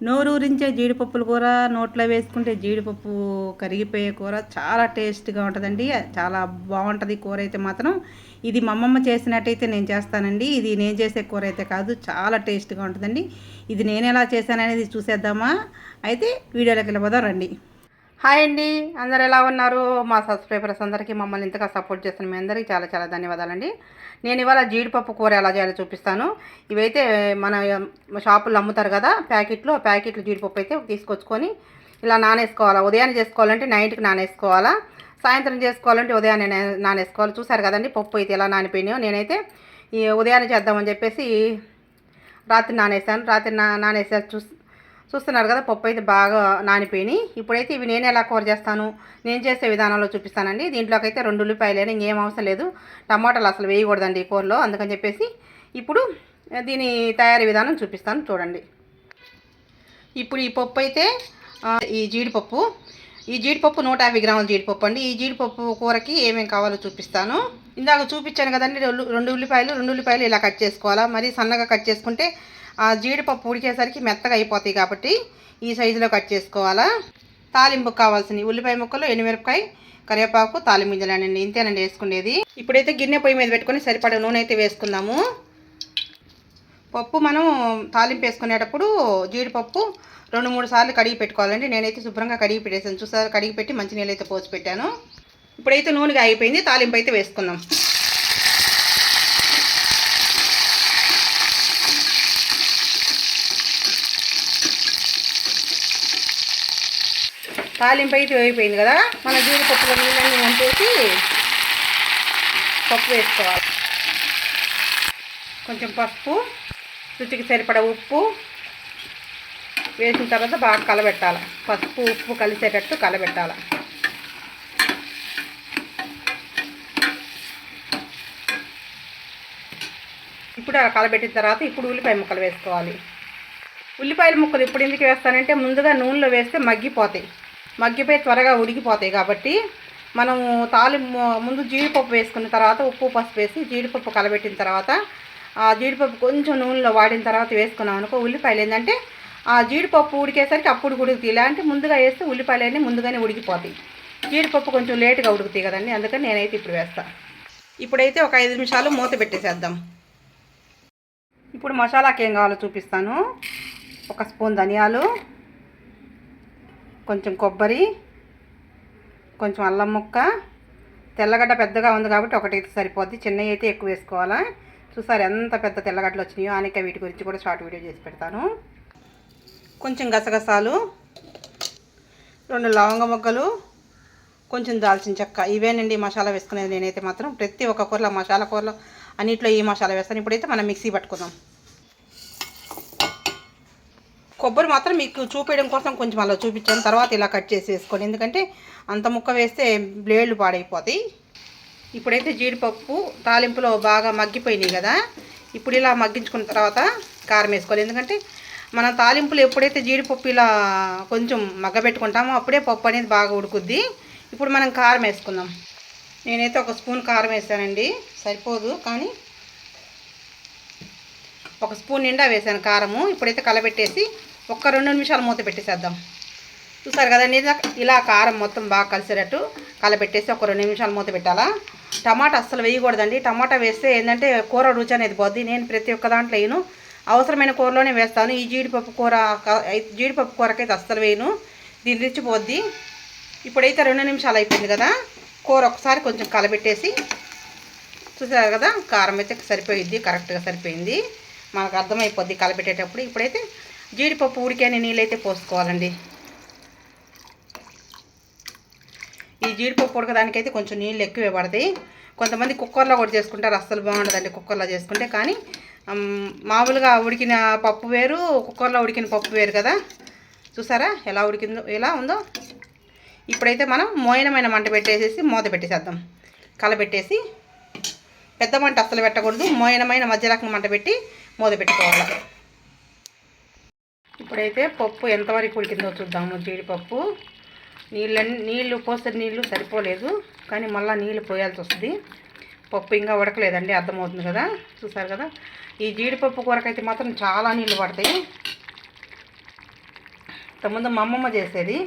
నోరూరించే జీడిపప్పుల కూర, నోట్లో వేసుకుంటే జీడిపప్పు కరిగిపోయే కూర చాలా టేస్ట్గా ఉంటుందండి. చాలా బాగుంటుంది కూర అయితే మాత్రం. ఇది మా అమ్మమ్మ చేసినట్టయితే నేను చేస్తానండి. ఇది నేను చేసే కూర అయితే కాదు, చాలా టేస్ట్గా ఉంటుందండి. ఇది నేను ఎలా చేశాననేది చూసేద్దామా? అయితే వీడియోలోకి వెళ్ళిపోదాం రండి. హాయ్ అండి, అందరు ఎలా ఉన్నారు? మా సబ్స్క్రైబర్స్ అందరికీ, మమ్మల్ని ఇంతగా సపోర్ట్ చేస్తున్న మీ అందరికీ చాలా చాలా ధన్యవాదాలండి. నేను ఇవాళ జీడిపప్పు కూర ఎలా చేయాలో చూపిస్తాను. ఇవైతే మన షాపుల్లో అమ్ముతారు కదా ప్యాకెట్లు జీడిపప్పు అయితే తీసుకొచ్చుకొని ఇలా నానేసుకోవాలా. ఉదయాన్నే చేసుకోవాలంటే నైట్కి నానేసుకోవాలా, సాయంత్రం చేసుకోవాలంటే ఉదయాన్నే నానేసుకోవాలి. చూసారు కదండి పప్పు అయితే ఎలా నానిపోయినాయో. నేనైతే ఈ ఉదయాన్నే చేద్దామని చెప్పేసి రాత్రి నానేసాను. రాత్రి నానేసా చూస్తున్నారు కదా, పప్పు అయితే బాగా నానిపోయినాయి. ఇప్పుడైతే ఇవి నేను ఎలా కూర చేస్తాను, నేను చేసే విధానంలో చూపిస్తానండి. దీంట్లోకి అయితే 2 ఉల్లిపాయలు ఇంకేం అవసరం లేదు. టమాటాలు అసలు వేయకూడదండి ఈ కూరలో, అందుకని చెప్పేసి ఇప్పుడు దీని తయారీ విధానం చూపిస్తాను చూడండి. ఇప్పుడు ఈ పప్పు అయితే ఈ జీడిపప్పు 150 గ్రాముల జీడిపప్పు అండి. ఈ జీడిపప్పు కూరకి ఏమేమి కావాలో చూపిస్తాను. ఇందాక చూపించాను కదండి, 2 ఉల్లిపాయలు ఇలా కట్ చేసుకోవాలా. మరి సన్నగా కట్ చేసుకుంటే ఆ జీడిపప్పు ఉడికేసరికి మెత్తగా అయిపోతాయి కాబట్టి ఈ సైజులో కట్ చేసుకోవాలా. తాలింపుకు కావాల్సినవి ఉల్లిపాయ ముక్కలు, ఎండుమిరపకాయ, కరివేపాకు, తాలింపు గింజలేనండి. ఇంతేనండి వేసుకునేది. ఇప్పుడైతే గిన్నె పొయ్యి మీద పెట్టుకొని సరిపడే నూనె అయితే వేసుకుందాము. పప్పు మనం తాలింపు వేసుకునేటప్పుడు జీడిపప్పు 2-3 సార్లు కడిగి పెట్టుకోవాలండి. నేనైతే శుభ్రంగా కడిగి పెట్టేసాను. చూసారు, కడిగి పెట్టి మంచినీళ్ళు అయితే పోసి పెట్టాను. ఇప్పుడైతే నూనెగా అయిపోయింది, తాలింపు అయితే వేసుకుందాం. తాలింపు అయితే అయిపోయింది కదా, మన జీడిపప్పులో నీళ్ళన్నీ వంపేసి పప్పు వేసుకోవాలి. కొంచెం పసుపు, రుచికి సరిపడా ఉప్పు వేసిన తర్వాత బాగా కలబెట్టాలి. పసుపు ఉప్పు కలిసేటట్టు కలబెట్టాలి. ఇప్పుడు అలా కలబెట్టిన తర్వాత ఇప్పుడు ఉల్లిపాయ ముక్కలు వేసుకోవాలి. ఉల్లిపాయల ముక్కలు ఇప్పుడు ఎందుకు వేస్తానంటే, ముందుగా నూనెలో వేస్తే మగ్గిపోయి త్వరగా ఉడికిపోతాయి కాబట్టి మనము ముందు జీడిపప్పు వేసుకున్న తర్వాత ఉప్పు పసుపు వేసి జీడిపప్పు కలబెట్టిన తర్వాత ఆ జీడిపప్పు కొంచెం నూనెలో వాడిన తర్వాత వేసుకున్నాం అనుకో, ఉల్లిపాయలు ఏంటంటే ఆ జీడిపప్పు ఉడికేసరికి అప్పుడు ఉడుకుతాయి. ఇలాంటి ముందుగా వేస్తే ఉల్లిపాయలన్నీ ముందుగానే ఉడికిపోతాయి. జీడిపప్పు కొంచెం లేటుగా ఉడుకుతాయి కదండి, అందుకని నేనైతే ఇప్పుడు వేస్తాను. ఇప్పుడైతే ఒక 5 నిమిషాలు మూత పెట్టేసేద్దాం. ఇప్పుడు మసాలాకి ఏం కావాలో చూపిస్తాను. 1 స్పూన్ ధనియాలు, కొంచెం కొబ్బరి, కొంచెం అల్లం ముక్క, తెల్లగడ్డ పెద్దగా ఉంది కాబట్టి ఒకటైతే సరిపోద్ది, చిన్నవి అయితే ఎక్కువ వేసుకోవాలా. చూసారు ఎంత పెద్ద తెల్లగడ్డలు వచ్చినాయో. అనేక వీటి గురించి కూడా షార్ట్ వీడియో చేసి పెడతాను. కొంచెం గసగసాలు, 2 లవంగ మొగ్గలు, కొంచెం దాల్చిన చెక్క. ఇవేనండి మసాలా వేసుకునేది. నేనైతే మాత్రం ప్రతి ఒక్క కూరలో మసాలా కూరలో అన్నింటిలో ఈ మసాలా వేస్తాను. ఇప్పుడైతే మనం మిక్సీ పట్టుకుందాం. కొబ్బరి మాత్రం మీకు చూపించడం కోసం కొంచెం అలా చూపించాను, తర్వాత ఇలా కట్ చేసి వేసుకోండి. ఎందుకంటే అంత ముక్క వేస్తే బ్లేడ్లు పాడైపోతాయి. ఇప్పుడైతే జీడిపప్పు తాలింపులో బాగా మగ్గిపోయినాయి కదా, ఇప్పుడు ఇలా మగ్గించుకున్న తర్వాత కారం వేసుకోవాలి. ఎందుకంటే మన తాలింపులు ఎప్పుడైతే జీడిపప్పు ఇలా కొంచెం మగ్గబెట్టుకుంటామో అప్పుడే పప్పు అనేది బాగా ఉడుకుద్ది. ఇప్పుడు మనం కారం వేసుకుందాం. నేనైతే 1 స్పూన్ కారం వేసానండి, సరిపోదు కానీ 1 స్పూన్ నిండా వేసాను కారము. ఇప్పుడైతే కలబెట్టేసి 1-2 నిమిషాలు మూత పెట్టేసేద్దాం. చూసారు కదండి, ఇలా కారం మొత్తం బాగా కలిసేటట్టు కలబెట్టేసి 1-2 నిమిషాలు మూత పెట్టాలా. టమాటా అస్సలు వేయకూడదండి. టమాటా వేస్తే ఏంటంటే కూర రుచి అనేది పోద్ది. నేను ప్రతి ఒక్క దాంట్లో వేయను, అవసరమైన కూరలోనే వేస్తాను. ఈ జీడిపప్పు కూరకైతే అస్సలు వేయను, దీని రుచి పోద్ది. ఇప్పుడైతే 2 నిమిషాలు అయిపోయింది కదా, కూర ఒకసారి కొంచెం కలబెట్టేసి చూసారు కదా, కారం అయితే సరిపోయిద్ది, కరెక్ట్గా సరిపోయింది. మనకు అర్థమైపోద్ది కలబెట్టేటప్పుడు. ఇప్పుడైతే జీడిపప్పు ఉడికేని నీళ్ళైతే పోసుకోవాలండి. ఈ జీడిపప్పు ఉడకడానికైతే కొంచెం నీళ్ళు ఎక్కువే పడతాయి. కొంతమంది కుక్కర్లో కూడా చేసుకుంటారు, అస్సలు బాగుండదండి కుక్కర్లో చేసుకుంటే. కానీ మామూలుగా ఉడికిన పప్పు వేరు, కుక్కర్లో ఉడికిన పప్పు వేరు కదా. చూసారా ఎలా ఉందో. ఇప్పుడైతే మనం మోయనమైన మంట పెట్టేసేసి మూత పెట్టేసేద్దాం. కలబెట్టేసి పెద్ద మంట అస్సలు పెట్టకూడదు, మోయనమైన మధ్య రకం మంట పెట్టి మూత పెట్టుకోవాలి. ఇప్పుడైతే పప్పు ఎంతవరకు ఉడికిందో చూద్దాము. జీడిపప్పు నీళ్ళు పోస్తే నీళ్ళు సరిపోలేదు, కానీ మళ్ళీ నీళ్ళు పోయాల్సి వస్తుంది. పప్పు ఇంకా ఉడకలేదండి, అర్థమవుతుంది కదా. చూసారు కదా, ఈ జీడిపప్పు కూరకైతే మాత్రం చాలా నీళ్ళు పడతాయి. ముందు మా అమ్మమ్మ చేసేది.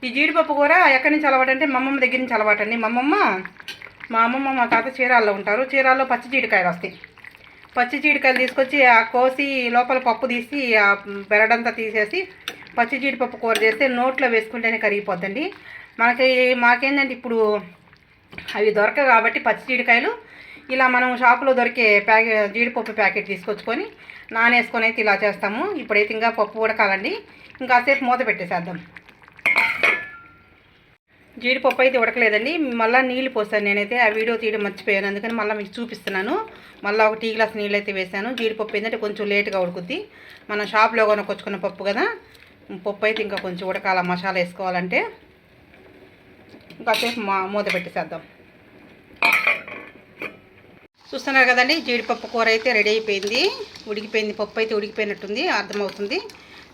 ఈ జీడిపప్పు కూర ఎక్కడి నుంచి అలవాటు అంటే మా అమ్మమ్మ దగ్గర నుంచి అలవాటు అండి. మా అమ్మమ్మ మా తాత చీరాల్లో ఉంటారు. చీరాల్లో పచ్చి జీడికాయలు వస్తాయి. పచ్చి జీడికాయలు తీసుకొచ్చి ఆ కోసి లోపల పప్పు తీసి ఆ బెరడంతా తీసేసి పచ్చి జీడిపప్పు కూర చేస్తే నోట్లో వేసుకుంటేనే కరిగిపోద్దండి. మాకేంటంటే ఇప్పుడు అవి దొరకవు కాబట్టి పచ్చి జీడికాయలు ఇలా మనం షాపులో దొరికే జీడిపప్పు ప్యాకెట్ తీసుకొచ్చుకొని నానేసుకొని అయితే ఇలా చేస్తాము. ఇప్పుడైతే ఇంకా పప్పు ఉడకాలండి. ఇంకాసేపు మూత పెట్టేసేద్దాం. జీడిపప్పు అయితే ఉడకలేదండి. మళ్ళీ నీళ్ళు పోసాను నేనైతే. ఆ వీడియో తీయడం మర్చిపోయాను, అందుకని మళ్ళీ మీకు చూపిస్తున్నాను. మళ్ళీ ఒక టీ గ్లాస్ నీళ్ళు అయితే వేసాను. జీడిపప్పు ఏంటంటే కొంచెం లేట్గా ఉడుకుద్ది. మనం షాప్లో కొనుక్కొచ్చుకున్న పప్పు కదా, పప్పు అయితే ఇంకా కొంచెం ఉడకాల. మసాలా వేసుకోవాలంటే ఇంకాసేపు మూత పెట్టేసేద్దాం. చూస్తున్నారు కదండి, జీడిపప్పు కూర అయితే రెడీ అయిపోయింది. ఉడికిపోయింది, పప్పు అయితే ఉడికిపోయినట్టుంది, అర్థమవుతుంది.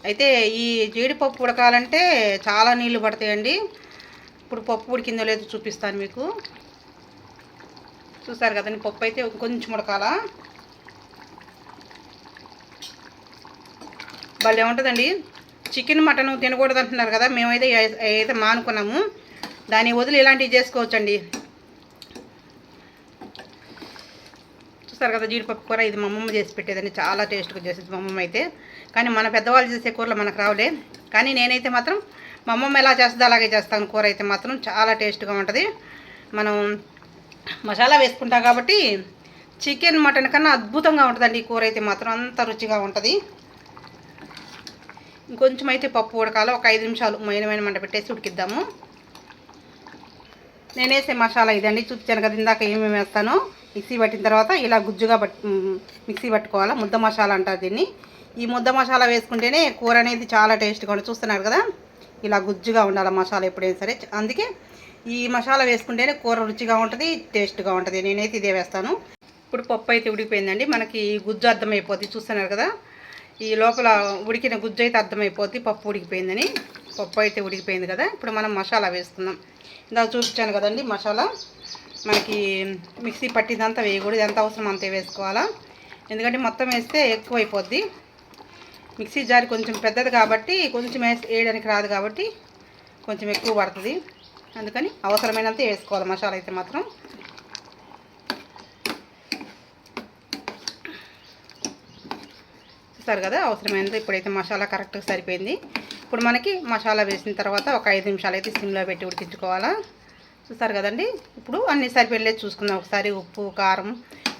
అయితే ఈ జీడిపప్పు ఉడకాలంటే చాలా నీళ్ళు పడతాయండి. ఇప్పుడు పప్పు ఉడికిందో లేదో చూపిస్తాను మీకు. చూసారు కదండి, పప్పు అయితే కొంచెం ఉడకాల. భలే ఉంటుందండి. చికెన్ మటన్ తినకూడదు అంటున్నారు కదా, మేమైతే మానుకున్నాము. దాన్ని వదిలి ఇలాంటివి చేసుకోవచ్చండి. చూస్తారు కదా జీడిపప్పు కూర, ఇది మా అమ్మమ్మ చేసి పెట్టేదండి. చాలా టేస్ట్గా చేసేది మా అమ్మమ్మ అయితే. కానీ మన పెద్దవాళ్ళు చేసే కూరలు మనకు రావులే. కానీ నేనైతే మాత్రం మా అమ్మమ్మ ఎలా చేస్తుందో అలాగే చేస్తాను. కూర అయితే మాత్రం చాలా టేస్ట్గా ఉంటుంది. మనం మసాలా వేసుకుంటాం కాబట్టి చికెన్ మటన్ కన్నా అద్భుతంగా ఉంటుందండి. ఈ కూర అయితే మాత్రం అంత రుచిగా ఉంటుంది. ఇంకొంచెం అయితే పప్పు ఉడకాలి. ఒక 5 నిమిషాలు మైన మంట పెట్టేసి ఉడికిద్దాము. నేను వేసే మసాలా ఇదండి. చూపించాను కదా ఇందాక ఏమేమి వేస్తానో. మిక్సీ పట్టిన తర్వాత ఇలా గుజ్జుగా మిక్సీ పట్టుకోవాలి. ముద్ద మసాలా అంటారు దీన్ని. ఈ ముద్ద మసాలా వేసుకుంటేనే కూర అనేది చాలా టేస్ట్గా ఉంటుంది. చూస్తున్నారు కదా, ఇలా గుజ్జుగా ఉండాలి మసాలా ఎప్పుడైనా సరే. అందుకే ఈ మసాలా వేసుకుంటేనే కూర రుచిగా ఉంటుంది, టేస్ట్గా ఉంటుంది. నేనైతే ఇదే వేస్తాను. ఇప్పుడు పప్పు అయితే ఉడికిపోయిందండి. మనకి గుజ్జు అర్థమైపోద్ది. చూస్తున్నారు కదా, ఈ లోపల ఉడికిన గుజ్జు అయితే అర్థమైపోద్ది పప్పు ఉడికిపోయిందని. పప్పు అయితే ఉడికిపోయింది కదా, ఇప్పుడు మనం మసాలా వేసుకుందాం. ఇందాక చూపించాను కదండి మసాలా. మనకి మిక్సీ పట్టిందంతా వేయకూడదు, ఎంత అవసరం అంతే వేసుకోవాలా. ఎందుకంటే మొత్తం వేస్తే ఎక్కువ అయిపోద్ది. మిక్సీ జార్ కొంచెం పెద్దది కాబట్టి కొంచెం వేయడానికి రాదు కాబట్టి కొంచెం ఎక్కువ పడుతుంది. అందుకని అవసరమైనంత వేసుకోవాలి మసాలా అయితే మాత్రం. చూస్తారు కదా, అవసరమైనంత. ఇప్పుడైతే మసాలా కరెక్ట్గా సరిపోయింది. ఇప్పుడు మనకి మసాలా వేసిన తర్వాత ఒక 5 నిమిషాలు అయితే సిమ్లో పెట్టి ఉడికించుకోవాలా. చూస్తారు కదండి, ఇప్పుడు అన్నీ సరిపోయలేదు చూసుకుందాం ఒకసారి. ఉప్పు,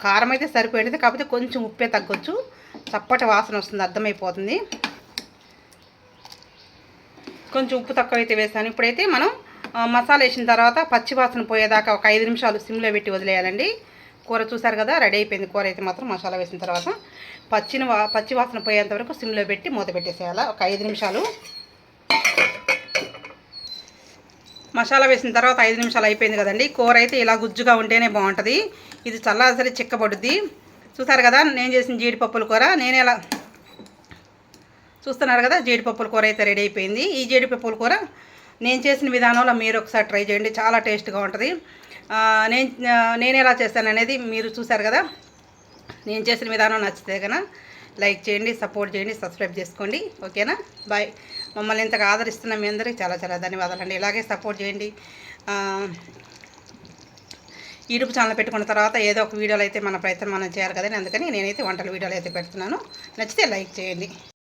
కారం అయితే సరిపోయింది. కాకపోతే కొంచెం ఉప్పే తగ్గొచ్చు, చప్పటి వాసన వస్తుంది, అర్థమైపోతుంది. కొంచెం ఉప్పు తక్కువ అయితే వేసాను. ఇప్పుడైతే మనం మసాలా వేసిన తర్వాత పచ్చి వాసన పోయేదాకా ఒక 5 నిమిషాలు సిమ్లో పెట్టి వదిలేయాలండి. కూర చూసారు కదా, రెడీ అయిపోయింది. కూర అయితే మాత్రం మసాలా వేసిన తర్వాత పచ్చి వాసన పోయేంత వరకు సిమ్లో పెట్టి మూత పెట్టేసేయాలి ఒక 5 నిమిషాలు. మసాలా వేసిన తర్వాత 5 నిమిషాలు అయిపోయింది కదండి. కూర అయితే ఇలా గుజ్జుగా ఉంటేనే బాగుంటుంది. ఇది చల్లారి చిక్కబడుద్ది. చూసారు కదా, నేను చేసిన జీడిపప్పుల కూర. చూస్తున్నారు కదా, జీడిపప్పుల కూర అయితే రెడీ అయిపోయింది. ఈ జీడిపప్పుల కూర నేను చేసిన విధానంలో మీరు ఒకసారి ట్రై చేయండి, చాలా టేస్ట్గా ఉంటుంది. నేను ఎలా చేస్తాను అనేది మీరు చూసారు కదా. నేను చేసిన విధానం నచ్చితే కనుక లైక్ చేయండి, సపోర్ట్ చేయండి, సబ్స్క్రైబ్ చేసుకోండి. ఓకేనా, బాయ్. మమ్మల్ని ఇంతగా ఆదరిస్తున్న మీ అందరికీ చాలా చాలా ధన్యవాదాలండి. ఇలాగే సపోర్ట్ చేయండి. యూట్యూబ్ ఛానల్ పెట్టుకున్న తర్వాత ఏదో ఒక వీడియోలు అయితే మన ప్రయత్నం మనం చేయాలి కదండి. అందుకని నేనైతే వంటల వీడియోలు అయితే పెడుతున్నాను. నచ్చితే లైక్ చేయండి.